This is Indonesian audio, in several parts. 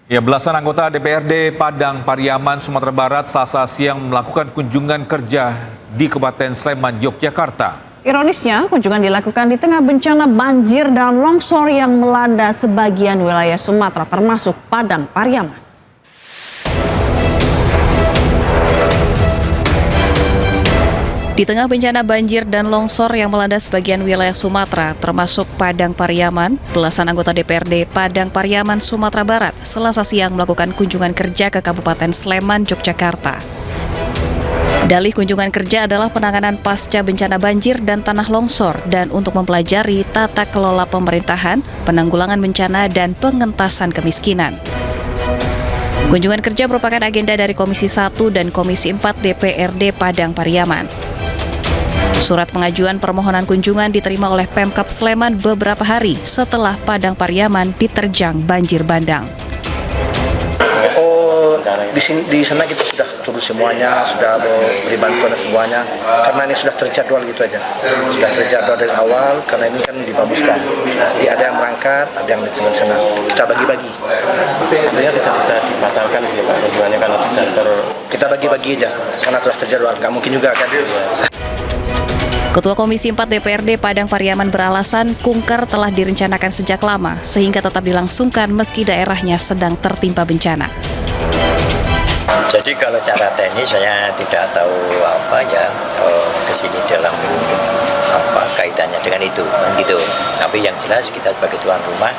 Ya, belasan anggota DPRD Padang Pariaman, Sumatera Barat, Selasa siang melakukan kunjungan kerja di Kabupaten Sleman, Yogyakarta. Ironisnya, kunjungan dilakukan di tengah bencana banjir dan longsor yang melanda sebagian wilayah Sumatera, termasuk Padang Pariaman. Di tengah bencana banjir dan longsor yang melanda sebagian wilayah Sumatera, termasuk Padang Pariaman, belasan anggota DPRD Padang Pariaman, Sumatera Barat, Selasa siang melakukan kunjungan kerja ke Kabupaten Sleman, Yogyakarta. Dalih kunjungan kerja adalah penanganan pasca bencana banjir dan tanah longsor dan untuk mempelajari tata kelola pemerintahan, penanggulangan bencana, dan pengentasan kemiskinan. Kunjungan kerja merupakan agenda dari Komisi 1 dan Komisi 4 DPRD Padang Pariaman. Surat pengajuan permohonan kunjungan diterima oleh Pemkab Sleman beberapa hari setelah Padang Pariaman diterjang banjir bandang. Di sana kita sudah turun semuanya, sudah beri bantuan dan semuanya, karena ini sudah terjadwal gitu aja. Sudah terjadwal dari awal, karena ini kan dibaguskan. Jadi ada yang berangkat, ada yang tinggal di sana. Kita bagi-bagi. Artinya tidak bisa dibatalkan gitu Pak, kunjungannya karena sudah Kita bagi-bagi aja, karena sudah terjadwal. Nggak mungkin juga kan. Ketua Komisi 4 DPRD Padang Pariaman beralasan kunker telah direncanakan sejak lama sehingga tetap dilangsungkan meski daerahnya sedang tertimpa bencana. Jadi kalau cara teknis saya tidak tahu apa ya kesini dalam apa kaitannya dengan itu gitu. Tapi yang jelas kita sebagai tuan rumah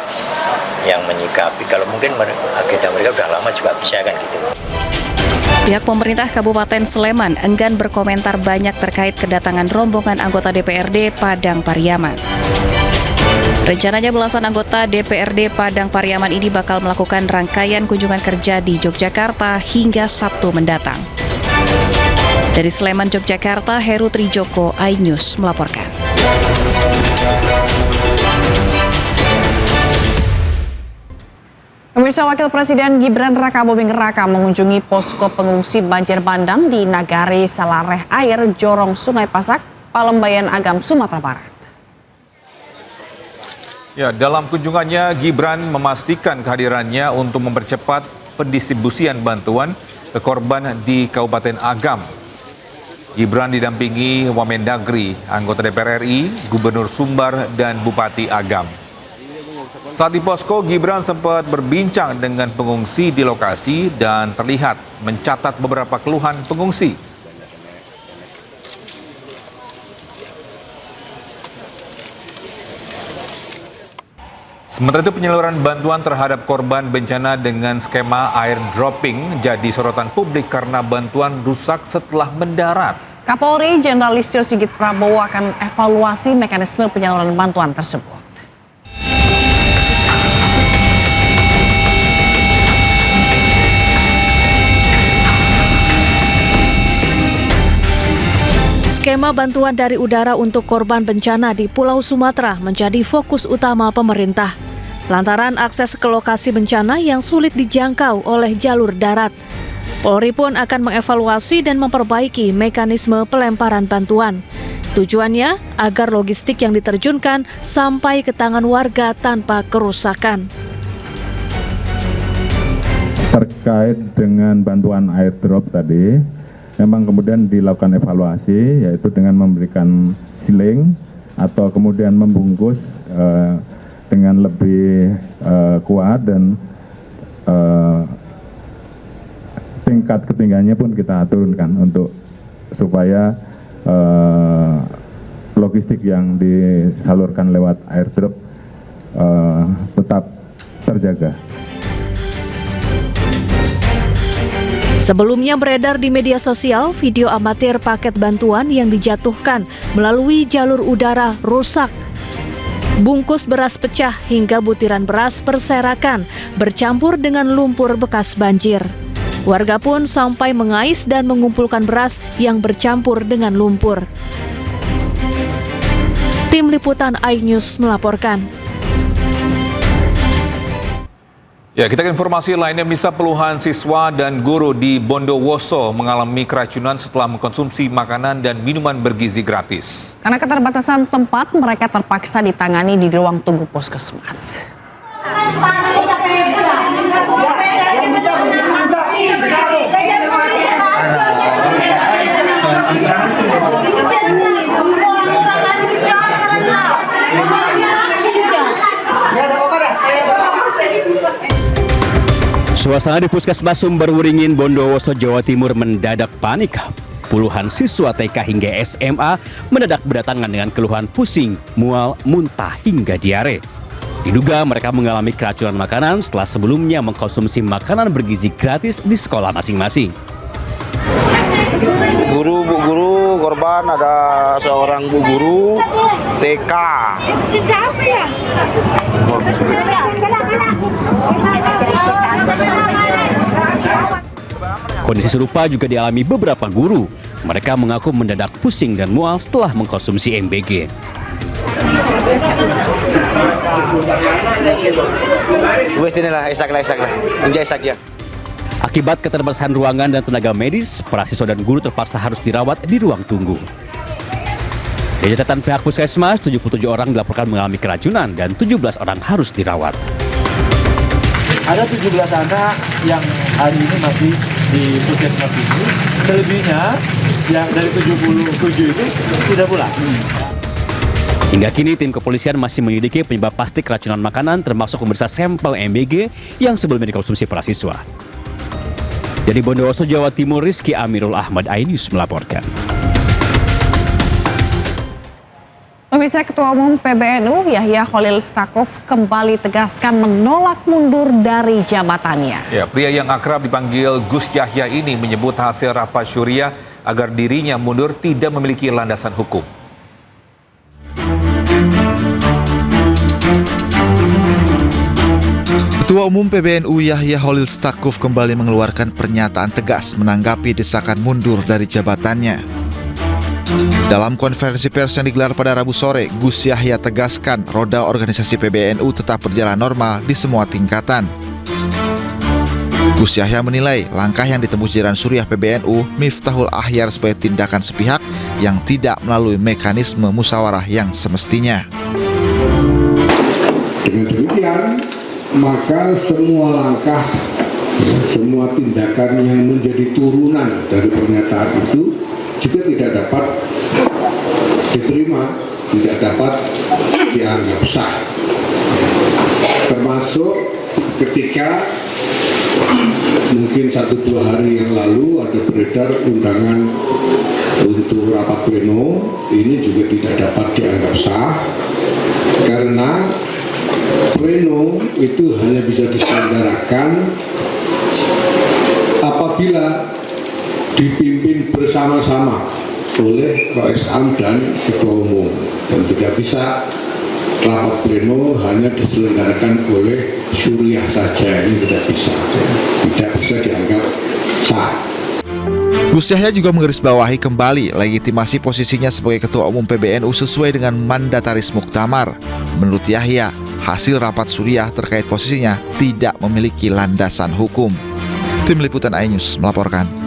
yang menyikapi, kalau mungkin agenda mereka udah lama juga bisa kan gitu. Pihak pemerintah Kabupaten Sleman enggan berkomentar banyak terkait kedatangan rombongan anggota DPRD Padang Pariaman. Rencananya belasan anggota DPRD Padang Pariaman ini bakal melakukan rangkaian kunjungan kerja di Yogyakarta hingga Sabtu mendatang. Dari Sleman, Yogyakarta, Heru Trijoko, iNews melaporkan. Pemirsa, Wakil Presiden Gibran Rakabuming Raka mengunjungi posko pengungsi banjir bandang di Nagari Salareh Air, Jorong Sungai Pasak, Palembayan Agam, Sumatera Barat. Ya, dalam kunjungannya Gibran memastikan kehadirannya untuk mempercepat pendistribusian bantuan ke korban di Kabupaten Agam. Gibran didampingi Wamendagri, anggota DPR RI, Gubernur Sumbar, dan Bupati Agam. Saat di posko, Gibran sempat berbincang dengan pengungsi di lokasi dan terlihat mencatat beberapa keluhan pengungsi. Sementara itu, penyaluran bantuan terhadap korban bencana dengan skema air dropping jadi sorotan publik karena bantuan rusak setelah mendarat. Kapolri Jenderal Listio Sigit Prabowo akan evaluasi mekanisme penyaluran bantuan tersebut. Skema bantuan dari udara untuk korban bencana di Pulau Sumatera menjadi fokus utama pemerintah. Lantaran akses ke lokasi bencana yang sulit dijangkau oleh jalur darat. Polri pun akan mengevaluasi dan memperbaiki mekanisme pelemparan bantuan. Tujuannya agar logistik yang diterjunkan sampai ke tangan warga tanpa kerusakan. Terkait dengan bantuan airdrop tadi, memang kemudian dilakukan evaluasi, yaitu dengan memberikan siling atau kemudian membungkus dengan lebih kuat dan tingkat ketinggiannya pun kita turunkan untuk supaya logistik yang disalurkan lewat airdrop tetap terjaga. Sebelumnya beredar di media sosial video amatir paket bantuan yang dijatuhkan melalui jalur udara rusak. Bungkus beras pecah hingga butiran beras berserakan bercampur dengan lumpur bekas banjir. Warga pun sampai mengais dan mengumpulkan beras yang bercampur dengan lumpur. Tim Liputan iNews melaporkan. Ya, kita ke informasi lainnya. Bisa puluhan siswa dan guru di Bondowoso mengalami keracunan setelah mengkonsumsi makanan dan minuman bergizi gratis. Karena keterbatasan tempat, mereka terpaksa ditangani di ruang tunggu puskesmas. Suasana di Puskesmas Sumberwuringin, Bondowoso, Jawa Timur mendadak panik. Puluhan siswa TK hingga SMA mendadak berdatangan dengan keluhan pusing, mual, muntah hingga diare. Diduga mereka mengalami keracunan makanan setelah sebelumnya mengkonsumsi makanan bergizi gratis di sekolah masing-masing. Bu guru korban ada seorang bu guru TK. Kondisi serupa juga dialami beberapa guru. Mereka mengaku mendadak pusing dan mual setelah mengkonsumsi MBG. Akibat keterbatasan ruangan dan tenaga medis, para siswa dan guru terpaksa harus dirawat di ruang tunggu. Dari catatan pihak Puskesmas, 77 orang dilaporkan mengalami keracunan dan 17 orang harus dirawat. Ada 17 anak yang hari ini masih di Puskesmas ini, selebihnya yang dari 77 itu sudah pulang. Hingga kini tim kepolisian masih menyelidiki penyebab pasti keracunan makanan, termasuk memeriksa sampel MBG yang sebelumnya dikonsumsi para siswa. Dari Bondowoso, Jawa Timur, Rizky Amirul Ahmad, iNews melaporkan. Pemirsa, Ketua Umum PBNU Yahya Khalil Stakuf kembali tegaskan menolak mundur dari jabatannya. Ya, pria yang akrab dipanggil Gus Yahya ini menyebut hasil rapat syuriah agar dirinya mundur tidak memiliki landasan hukum. Ketua Umum PBNU Yahya Khalil Stakuf kembali mengeluarkan pernyataan tegas menanggapi desakan mundur dari jabatannya. Dalam konferensi pers yang digelar pada Rabu sore, Gus Yahya tegaskan roda organisasi PBNU tetap berjalan normal di semua tingkatan. Gus Yahya menilai langkah yang ditempuh jajaran Suriah PBNU Miftahul Akhyar sebagai tindakan sepihak yang tidak melalui mekanisme musyawarah yang semestinya. Dengan demikian, maka semua langkah, semua tindakan yang menjadi turunan dari pernyataan itu juga tidak dapat diterima, tidak dapat dianggap sah. Termasuk ketika mungkin 1-2 hari yang lalu ada beredar undangan untuk rapat pleno, ini juga tidak dapat dianggap sah karena pleno itu hanya bisa diselenggarakan apabila dipimpin bersama-sama oleh Rois Am dan Ketua Umum, dan tidak bisa rapat pleno hanya diselenggarakan oleh Suriah saja, ini tidak bisa dianggap sah. Gus Yahya juga menggarisbawahi kembali legitimasi posisinya sebagai Ketua Umum PBNU sesuai dengan mandataris muktamar. Menurut Yahya, hasil rapat Suriah terkait posisinya tidak memiliki landasan hukum. Tim Liputan iNews melaporkan.